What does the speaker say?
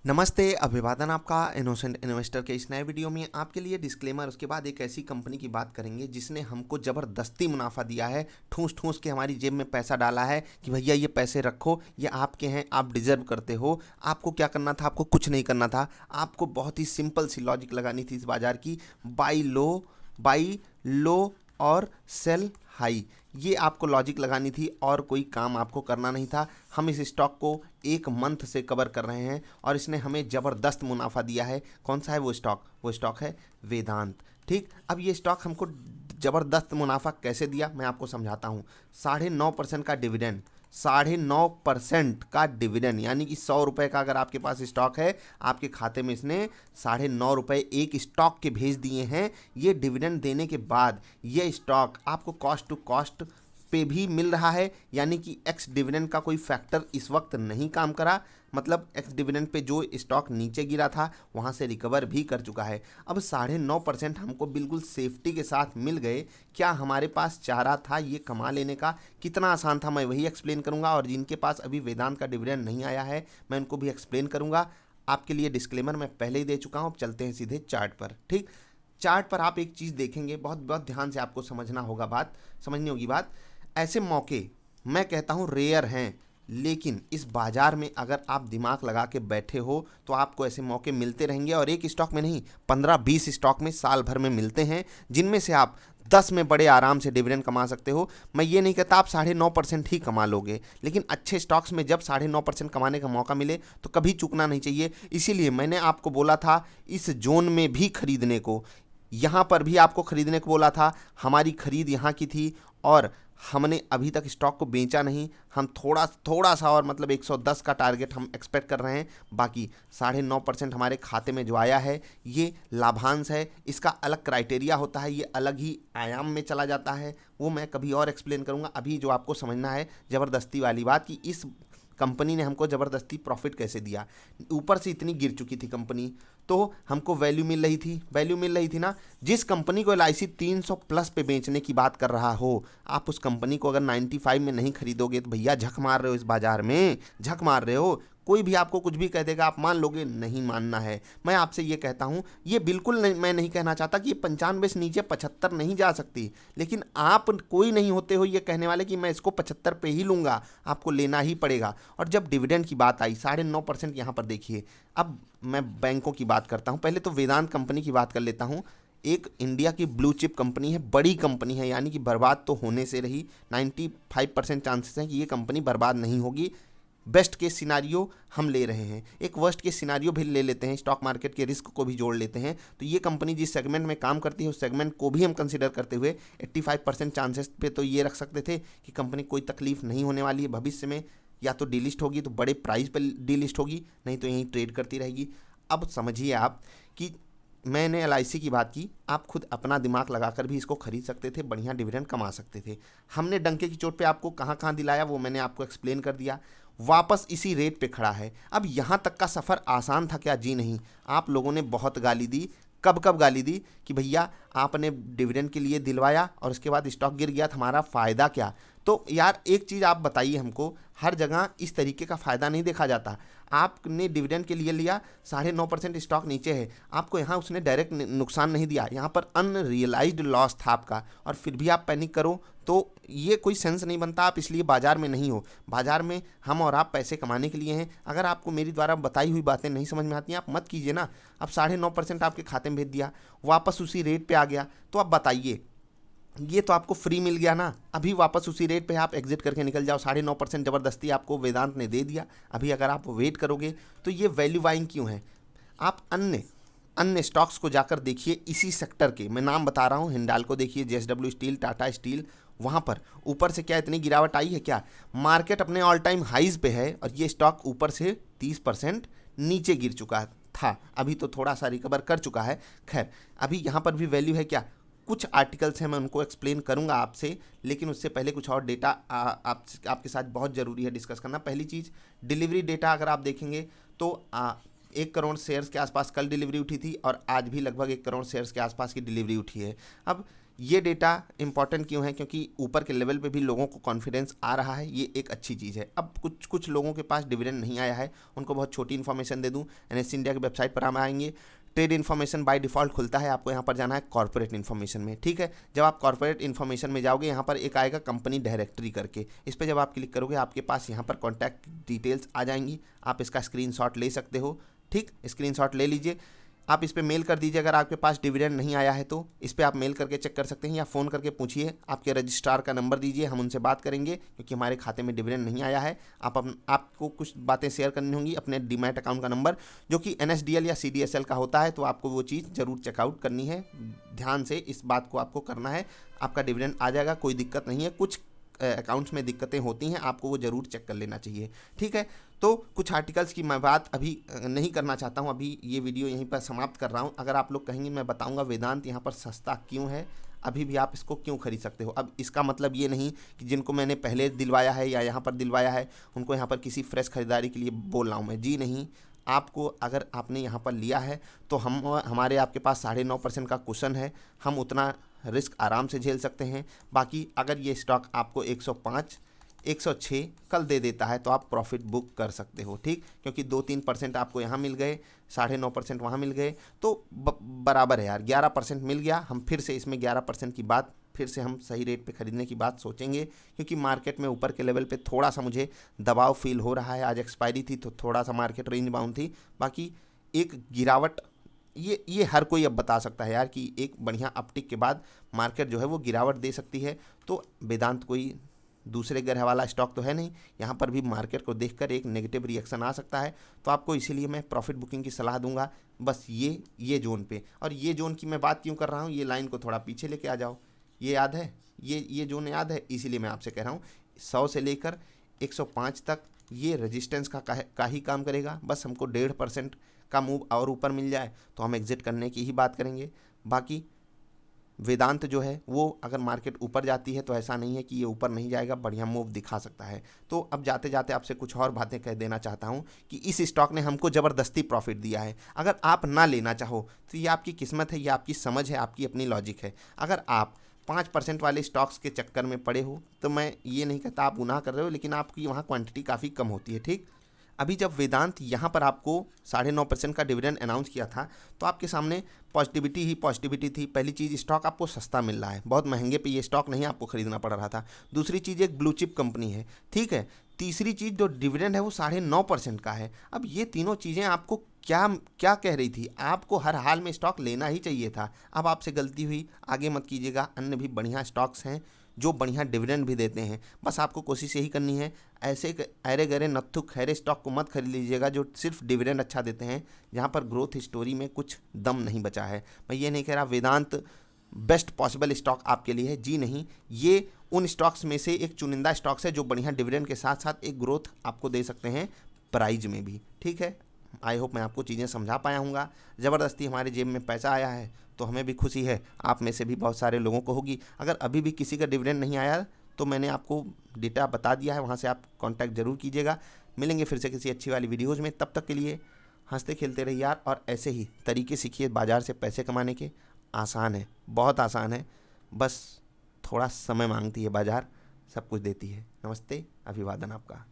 नमस्ते, अभिवादन आपका इनोसेंट इन्वेस्टर के इस नए वीडियो में आपके लिए डिस्क्लेमर। उसके बाद एक ऐसी कंपनी की बात करेंगे जिसने हमको ज़बरदस्ती मुनाफा दिया है, ठूस ठूस के हमारी जेब में पैसा डाला है कि भैया ये पैसे रखो, ये आपके हैं, आप डिजर्व करते हो। आपको क्या करना था? आपको कुछ नहीं करना था। आपको बहुत ही सिंपल सी लॉजिक लगानी थी इस बाजार की, बाई लो और सेल हाई। ये आपको लॉजिक लगानी थी और कोई काम आपको करना नहीं था। हम इस स्टॉक को एक मंथ से कवर कर रहे हैं और इसने हमें ज़बरदस्त मुनाफा दिया है। कौन सा है वो स्टॉक? वो स्टॉक है वेदांत। ठीक, अब ये स्टॉक हमको ज़बरदस्त मुनाफा कैसे दिया मैं आपको समझाता हूँ। 9.5% का डिविडेंड, 9.5% का डिविडेंड, यानी कि 100 रुपये का अगर आपके पास स्टॉक है, आपके खाते में इसने 9.5 रुपये एक स्टॉक के भेज दिए हैं। ये डिविडेंड देने के बाद ये स्टॉक आपको कॉस्ट टू कॉस्ट पे भी मिल रहा है, यानी कि एक्स डिविडेंड का कोई फैक्टर इस वक्त नहीं काम करा। मतलब एक्स डिविडेंड पे जो स्टॉक नीचे गिरा था वहाँ से रिकवर भी कर चुका है। अब 9.5% हमको बिल्कुल सेफ्टी के साथ मिल गए। क्या हमारे पास चारा था ये कमा लेने का? कितना आसान था मैं वही एक्सप्लेन करूँगा, और जिनके पास अभी वेदांत का डिविडेंड नहीं आया है मैं उनको भी एक्सप्लेन करूँगा। आपके लिए डिस्क्लेमर मैं पहले ही दे चुका हूँ। अब चलते हैं सीधे चार्ट पर। ठीक, चार्ट पर आप एक चीज़ देखेंगे, बहुत बहुत ध्यान से आपको समझना होगा, बात समझनी होगी। बात, ऐसे मौके मैं कहता हूँ रेयर हैं, लेकिन इस बाजार में अगर आप दिमाग लगा के बैठे हो तो आपको ऐसे मौके मिलते रहेंगे। और एक स्टॉक में नहीं, 15-20 स्टॉक में साल भर में मिलते हैं, जिनमें से आप 10 में बड़े आराम से डिविडेंड कमा सकते हो। मैं ये नहीं कहता आप 9.5% ही कमा लोगे, लेकिन अच्छे स्टॉक्स में जब 9.5% कमाने का मौका मिले तो कभी चूकना नहीं चाहिए। इसीलिए मैंने आपको बोला था इस जोन में भी खरीदने को, यहाँ पर भी आपको खरीदने को बोला था। हमारी खरीद यहाँ की थी और हमने अभी तक स्टॉक को बेचा नहीं। हम थोड़ा थोड़ा सा और, मतलब 110 का टारगेट हम एक्सपेक्ट कर रहे हैं। बाकी 9.5% हमारे खाते में जो आया है ये लाभांश है। इसका अलग क्राइटेरिया होता है, ये अलग ही आयाम में चला जाता है, वो मैं कभी और एक्सप्लेन करूँगा। अभी जो आपको समझना है ज़बरदस्ती वाली बात कि इस कंपनी ने हमको ज़बरदस्ती प्रॉफिट कैसे दिया। ऊपर से इतनी गिर चुकी थी कंपनी, तो हमको वैल्यू मिल रही थी ना। जिस कंपनी को एलआईसी 300 प्लस पे बेचने की बात कर रहा हो, आप उस कंपनी को अगर 95 में नहीं खरीदोगे तो भैया झक मार रहे हो, इस बाजार में झक मार रहे हो। कोई भी आपको कुछ भी कह देगा, आप मान लोगे? नहीं मानना है। मैं आपसे ये कहता हूँ, ये बिल्कुल नहीं, मैं नहीं कहना चाहता कि ये 95 से नीचे 75 नहीं जा सकती, लेकिन आप कोई नहीं होते हो ये कहने वाले कि मैं इसको 75 पे ही लूँगा। आपको लेना ही पड़ेगा। और जब डिविडेंड की बात आई, 9.5% यहाँ पर देखिए। अब मैं बैंकों की बात करता हूँ, पहले तो वेदांत कंपनी की बात कर लेता हूँ। एक इंडिया की ब्लू चिप कंपनी है, बड़ी कंपनी है, यानी कि बर्बाद तो होने से रही। 95% चांसेस हैं कि ये कंपनी बर्बाद नहीं होगी। बेस्ट केस सिनारियो हम ले रहे हैं, एक वर्स्ट केस सिनारियो भी ले लेते हैं, स्टॉक मार्केट के रिस्क को भी जोड़ लेते हैं। तो ये कंपनी जिस सेगमेंट में काम करती है उस सेगमेंट को भी हम कंसिडर करते हुए 85% चांसेस पे तो ये रख सकते थे कि कंपनी कोई तकलीफ नहीं होने वाली है भविष्य में। या तो डीलिस्ट होगी तो बड़े प्राइस पर डीलिस्ट होगी, नहीं तो यहीं ट्रेड करती रहेगी। अब समझिए आप कि मैंने एलआईसी की बात की, आप खुद अपना दिमाग लगाकर भी इसको खरीद सकते थे, बढ़िया डिविडेंड कमा सकते थे। हमने डंके की चोट पे आपको कहाँ कहाँ दिलाया वो मैंने आपको एक्सप्लेन कर दिया। वापस इसी रेट पे खड़ा है। अब यहाँ तक का सफ़र आसान था क्या? जी नहीं। आप लोगों ने बहुत गाली दी। कब कब गाली दी कि भैया आपने डिविडेंड के लिए दिलवाया और उसके बाद स्टॉक गिर गया तो हमारा फ़ायदा क्या? तो यार एक चीज़ आप बताइए हमको, हर जगह इस तरीके का फ़ायदा नहीं देखा जाता। आपने डिविडेंड के लिए लिया, 9.5% स्टॉक नीचे है, आपको यहाँ उसने डायरेक्ट नुकसान नहीं दिया, यहाँ पर अनरियलाइज्ड लॉस था आपका, और फिर भी आप पैनिक करो तो ये कोई सेंस नहीं बनता। आप इसलिए बाजार में नहीं हो। बाजार में हम और आप पैसे कमाने के लिए हैं। अगर आपको मेरी द्वारा बताई हुई बातें नहीं समझ में आती हैं, आप मत कीजिए ना। अब 9.5% आपके खाते में भेज दिया, वापस उसी रेट पे आ गया, तो अब बताइए, ये तो आपको फ्री मिल गया ना। अभी वापस उसी रेट पे आप एग्जिट करके निकल जाओ। 9.5% ज़बरदस्ती आपको वेदांत ने दे दिया। अभी अगर आप वेट करोगे तो ये वैल्यू बाइंग क्यों है? आप अन्य अन्य स्टॉक्स को जाकर देखिए, इसी सेक्टर के मैं नाम बता रहा हूँ। हिंडाल्को देखिए, जेएसडब्ल्यू स्टील, टाटा स्टील, वहाँ पर ऊपर से क्या इतनी गिरावट आई है क्या? मार्केट अपने ऑल टाइम हाइज पे है और ये स्टॉक ऊपर से 30% नीचे गिर चुका था। अभी तो थोड़ा सा रिकवर कर चुका है। खैर, अभी यहाँ पर भी वैल्यू है क्या? कुछ आर्टिकल्स हैं, मैं उनको एक्सप्लेन करूंगा आपसे, लेकिन उससे पहले कुछ और डेटा आपके साथ बहुत ज़रूरी है डिस्कस करना। पहली चीज़, डिलीवरी डेटा अगर आप देखेंगे तो 1 करोड़ शेयर्स के आसपास कल डिलीवरी उठी थी और आज भी लगभग 1 करोड़ शेयर्स के आसपास की डिलीवरी उठी है। अब ये डेटा इंपॉर्टेंट क्यों है? क्योंकि ऊपर के लेवल पे भी लोगों को कॉन्फिडेंस आ रहा है, ये एक अच्छी चीज़ है। अब कुछ लोगों के पास डिविडेंड नहीं आया है, उनको बहुत छोटी इन्फॉर्मेशन दे दूं। एनएससी इंडिया की वेबसाइट पर हम आएंगे, ट्रेड इन्फॉर्मेशन बाय डिफ़ॉल्ट खुलता है, आपको यहाँ पर जाना है कॉर्पोरेट इन्फॉर्मेशन में। ठीक है, जब आप कॉर्पोरेट इन्फॉर्मेशन में जाओगे, यहाँ पर एक आएगा कंपनी डायरेक्टरी करके, इस पर जब आप क्लिक करोगे आपके पास यहाँ पर कॉन्टैक्ट डिटेल्स आ जाएंगी। आप इसका स्क्रीनशॉट ले सकते हो। ठीक, स्क्रीनशॉट ले लीजिए, आप इस पर मेल कर दीजिए। अगर आपके पास डिविडेंड नहीं आया है तो इस पर आप मेल करके चेक कर सकते हैं, या फ़ोन करके पूछिए, आपके रजिस्ट्रार का नंबर दीजिए, हम उनसे बात करेंगे, क्योंकि हमारे खाते में डिविडेंड नहीं आया है। आपको कुछ बातें शेयर करनी होंगी, अपने डीमैट अकाउंट का नंबर जो कि NSDL या CDSL का होता है, तो आपको वो चीज़ ज़रूर चेकआउट करनी है। ध्यान से इस बात को आपको करना है, आपका डिविडेंड आ जाएगा, कोई दिक्कत नहीं है। कुछ अकाउंट्स में दिक्कतें होती हैं, आपको वो ज़रूर चेक कर लेना चाहिए। ठीक है, तो कुछ आर्टिकल्स की मैं बात अभी नहीं करना चाहता हूँ, अभी ये वीडियो यहीं पर समाप्त कर रहा हूँ। अगर आप लोग कहेंगे मैं बताऊँगा वेदांत यहाँ पर सस्ता क्यों है, अभी भी आप इसको क्यों खरीद सकते हो। अब इसका मतलब ये नहीं कि जिनको मैंने पहले दिलवाया है या यहाँ पर दिलवाया है उनको यहाँ पर किसी फ्रेश खरीदारी के लिए बोल रहा हूँ मैं, जी नहीं। आपको अगर आपने यहाँ पर लिया है तो हमारे आपके पास 9.5% का कुशन है, हम उतना रिस्क आराम से झेल सकते हैं। बाकी अगर ये स्टॉक आपको 105 106 कल दे देता है तो आप प्रॉफिट बुक कर सकते हो। ठीक, क्योंकि 2-3% आपको यहाँ मिल गए, 9.5% वहाँ मिल गए, तो बराबर है यार, 11% मिल गया। हम फिर से इसमें 11% की बात, फिर से हम सही रेट पे खरीदने की बात सोचेंगे, क्योंकि मार्केट में ऊपर के लेवल पे थोड़ा सा मुझे दबाव फील हो रहा है। आज एक्सपायरी थी तो थोड़ा सा मार्केट रेंज बाउंड थी, बाकी एक गिरावट ये हर कोई अब बता सकता है यार कि एक बढ़िया अपटिक के बाद मार्केट जो है वो गिरावट दे सकती है। तो वेदांत कोई दूसरे ग्रह वाला स्टॉक तो है नहीं, यहाँ पर भी मार्केट को देखकर एक नेगेटिव रिएक्शन आ सकता है। तो आपको इसीलिए मैं प्रॉफिट बुकिंग की सलाह दूंगा, बस ये जोन पे। और ये जोन की मैं बात क्यों कर रहा हूँ, ये लाइन को थोड़ा पीछे लेके आ जाओ, ये याद है, ये जोन याद है, इसीलिए मैं आपसे कह रहा हूँ 100 से लेकर 105 तक ये रेजिस्टेंस का ही काम करेगा। बस हमको 1.5% का मूव और ऊपर मिल जाए तो हम एग्जिट करने की ही बात करेंगे। बाकी वेदांत जो है वो अगर मार्केट ऊपर जाती है तो ऐसा नहीं है कि ये ऊपर नहीं जाएगा, बढ़िया मूव दिखा सकता है। तो अब जाते जाते आपसे कुछ और बातें कह देना चाहता हूँ कि इस स्टॉक ने हमको ज़बरदस्ती प्रॉफिट दिया है। अगर आप ना लेना चाहो तो ये आपकी किस्मत है, ये आपकी समझ है, आपकी अपनी लॉजिक है। अगर आप 5% वाले स्टॉक्स के चक्कर में पड़े हो तो मैं ये नहीं कहता आप गुनाह कर रहे हो, लेकिन आपकी वहाँ क्वांटिटी काफ़ी कम होती है। ठीक, अभी जब वेदांत यहाँ पर आपको 9.5% का डिविडेंड अनाउंस किया था तो आपके सामने पॉजिटिविटी ही पॉजिटिविटी थी। पहली चीज़, स्टॉक आपको सस्ता मिल रहा है, बहुत महंगे पे ये स्टॉक नहीं आपको खरीदना पड़ रहा था। दूसरी चीज़, एक ब्लू चिप कंपनी है। ठीक है, तीसरी चीज़, जो डिविडेंड है वो 9.5% का है। अब ये तीनों चीज़ें आपको क्या क्या कह रही थी, आपको हर हाल में स्टॉक लेना ही चाहिए था। अब आपसे गलती हुई, आगे मत कीजिएगा, अन्य भी बढ़िया स्टॉक्स हैं जो बढ़िया डिविडेंड भी देते हैं। बस आपको कोशिश यही करनी है, ऐसे अरे गरे नत्थु खैरे स्टॉक को मत खरीद लीजिएगा जो सिर्फ डिविडेंड अच्छा देते हैं, जहाँ पर ग्रोथ स्टोरी में कुछ दम नहीं बचा है। मैं ये नहीं कह रहा वेदांत बेस्ट पॉसिबल स्टॉक आपके लिए है, जी नहीं। ये उन स्टॉक्स में से एक चुनिंदा स्टॉक्स है जो बढ़िया डिविडेंड के साथ साथ एक ग्रोथ आपको दे सकते हैं प्राइज में भी। ठीक है, आई होप मैं आपको चीज़ें समझा पाया हूँगा। ज़बरदस्ती हमारे जेब में पैसा आया है तो हमें भी खुशी है, आप में से भी बहुत सारे लोगों को होगी। अगर अभी भी किसी का डिविडेंड नहीं आया तो मैंने आपको डेटा बता दिया है, वहाँ से आप कांटेक्ट ज़रूर कीजिएगा। मिलेंगे फिर से किसी अच्छी वाली वीडियोज़ में, तब तक के लिए हंसते खेलते रहिए यार, और ऐसे ही तरीके सीखिए बाज़ार से पैसे कमाने के। आसान है, बहुत आसान है, बस थोड़ा समय मांगती है बाज़ार, सब कुछ देती है। नमस्ते, अभिवादन आपका।